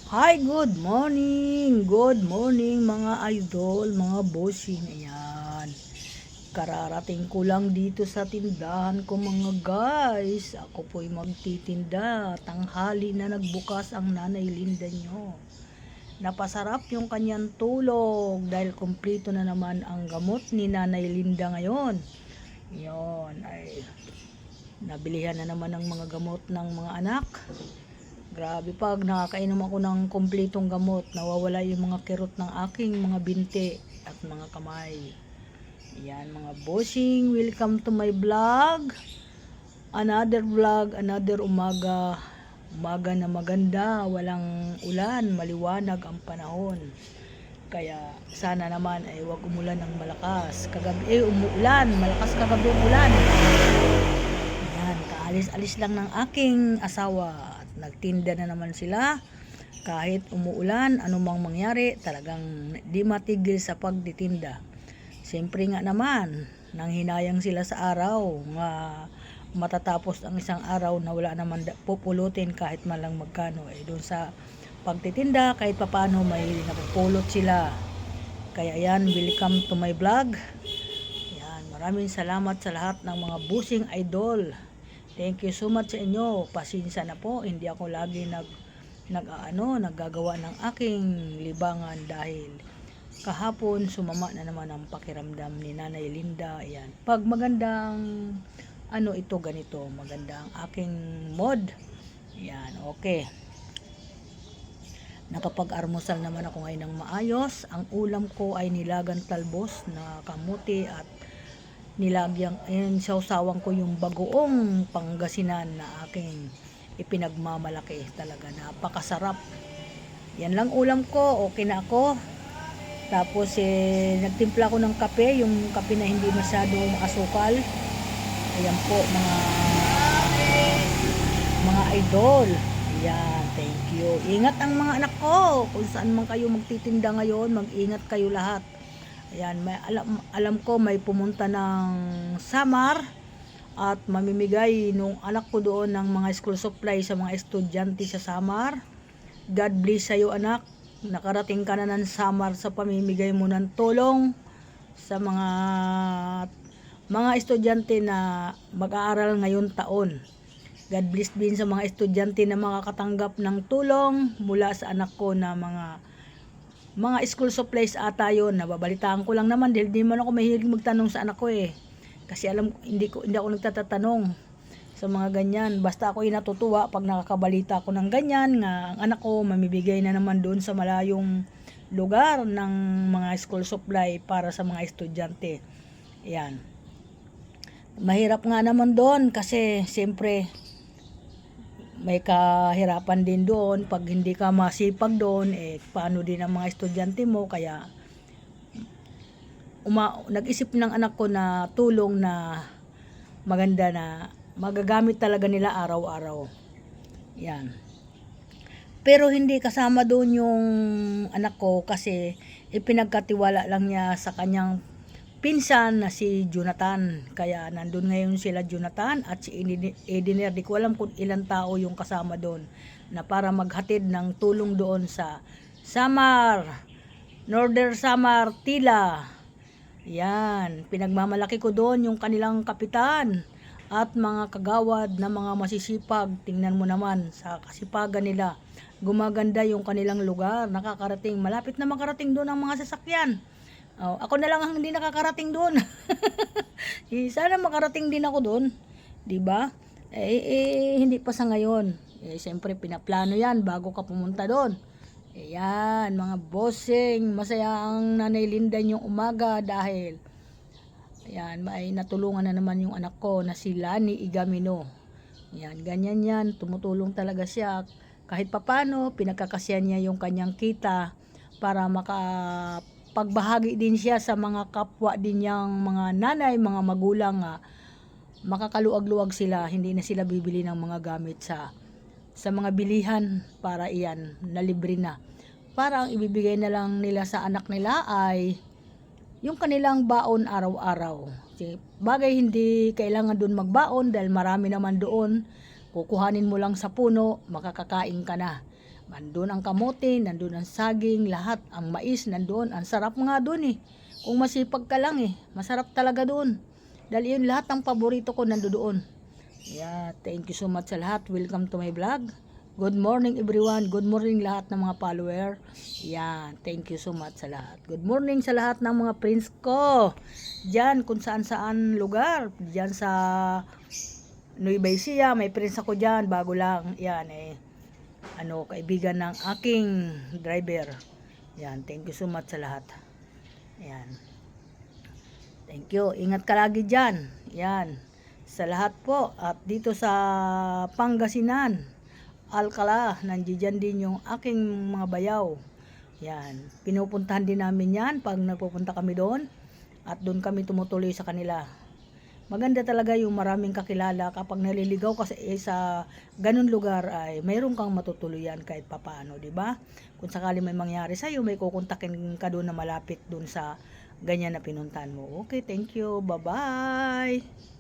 Hi, good morning! Good morning mga idol, mga bossing. Ayan. Kararating ko lang dito sa tindahan ko mga guys. Ako po'y magtitinda. Tanghali na nagbukas ang Nanay Linda nyo. Napasarap yung kanyang tulog dahil kumpleto na naman ang gamot ni Nanay Linda ngayon. Yun, ay nabilihan na naman ng mga gamot ng mga anak. Grabe, pag nakakainom ako ng kumpletong gamot, nawawala yung mga kirot ng aking mga binti at mga kamay. Yan mga bossing, welcome to my vlog. Another vlog, another umaga. Umaga na maganda, walang ulan, maliwanag ang panahon. Kaya sana naman ay wag umulan ng malakas. Kagabi umuulan, malakas kagabi umulan. Yan, kaalis-alis lang ng aking asawa. Nagtinda na naman sila. Kahit umuulan, anumang mangyari, talagang di matigil sa pagtitinda. Siyempre nga naman, nang hinayang sila sa araw, nga matatapos ang isang araw na wala naman pupulutin kahit malang magkano. Doon sa pagtitinda, kahit papano may napupulot sila. Kaya yan, welcome to my vlog. Yan, maraming salamat sa lahat ng mga busing idol. Thank you so much sa inyo. Pasensya na po, hindi ako lagi naggagawa ng aking libangan dahil kahapon sumama na naman ang pakiramdam ni Nanay Linda. Ayan. Pag magandang ito ganito, maganda ang aking mod. Ayan, okay. Nakapag-armusal naman ako ngayon ng maayos. Ang ulam ko ay nilagang talbos na kamuti at nilagyan, sausawan ko yung bagoong Pangasinan na aking ipinagmamalaki. Talaga napakasarap. Yan lang ulam ko, okay na ako. Tapos nagtimpla ko ng kape, yung kape na hindi masyadong asukal. Ayan po mga idol. Yan, thank you. Ingat ang mga anak ko. Kung saan man kayo magtitinda ngayon, mag-ingat kayo lahat. Ayan, alam ko may pumunta ng Samar at mamimigay nung anak ko doon ng mga school supply sa mga estudyante sa Samar. God bless sa'yo anak. Nakarating ka na ng Samar sa pamimigay mo ng tulong sa mga estudyante na mag-aaral ngayon taon. God bless din sa mga estudyante na makakatanggap ng tulong mula sa anak ko na mga school supplies ata yun. Nababalitaan ko lang naman dahil di man ako mahilig magtanong sa anak ko kasi hindi ako nagtatanong sa mga ganyan. Basta ako natutuwa pag nakakabalita ko ng ganyan nga ang anak ko mamibigay na naman doon sa malayong lugar ng mga school supply para sa mga estudyante. Yan. Mahirap nga naman doon kasi siyempre may kahirapan din doon. Pag hindi ka masipag doon, paano din ang mga estudyante mo? Kaya nag-isip ng anak ko na tulong na maganda na magagamit talaga nila araw-araw. Yan. Pero hindi kasama doon yung anak ko kasi ipinagkatiwala lang niya sa kanyang pinsan na si Jonathan. Kaya nandun ngayon sila Jonathan at si Ediner. Di ko alam kung ilang tao yung kasama doon na para maghatid ng tulong doon sa Samar, Northern Samar, Tila. Yan, pinagmamalaki ko doon yung kanilang kapitan at mga kagawad na mga masisipag. Tingnan mo naman sa kasipagan nila. Gumaganda yung kanilang lugar, nakakarating. Malapit na makarating doon ang mga sasakyan. Ako na lang ang hindi nakakarating doon. Sana makarating din ako doon, 'di ba? Hindi pa sa ngayon. Siyempre pinaplano 'yan bago ka pumunta doon. Ayan, mga bossing, masaya ang Nanay Linda yung umaga dahil ayan, may natulungan na naman yung anak ko na si Lani Igamino. Ayan, ganyan yan, tumutulong talaga siya. Kahit papano, pinagkakasya niya yung kanyang kita para pagbahagi din siya sa mga kapwa din niyang mga nanay, mga magulang makakaluwag-luwag sila, hindi na sila bibili ng mga gamit sa mga bilihan para iyan na libre na. Para ang ibibigay na lang nila sa anak nila ay yung kanilang baon araw-araw. Bagay hindi kailangan doon magbaon dahil marami naman doon. Kukuhanin mo lang sa puno, makakakain ka na. Nandun ang kamote, nandun ang saging, lahat. Ang mais nandun. Ang sarap nga dun eh. Kung masipag ka lang eh. Masarap talaga dun. Dahil yun lahat ang paborito ko nandoon. Yeah, thank you so much sa lahat. Welcome to my vlog. Good morning everyone. Good morning lahat ng mga follower. Yan, thank you so much sa lahat. Good morning sa lahat ng mga friends ko. Diyan kung saan-saan lugar. Diyan sa Nueva Ecija, may friends ako diyan, bago lang. Yan eh. Kaibigan ng aking driver. Yan, thank you so much sa lahat. Yan. Thank you. Ingat ka lagi diyan. Yan. Sa lahat po. At dito sa Pangasinan, Alcala, nandiyan din yung aking mga bayaw. Yan. Pinupuntahan din namin yan pag nagpupunta kami doon. At doon kami tumutuloy sa kanila. Maganda talaga yung maraming kakilala kapag naliligaw kasi sa ganun lugar ay mayroon kang matutuluyan kahit papaano, di ba? Kung sakali may mangyari sa iyo, may kukontakin ka doon na malapit doon sa ganyan na pinuntahan mo. Okay, thank you. Bye-bye.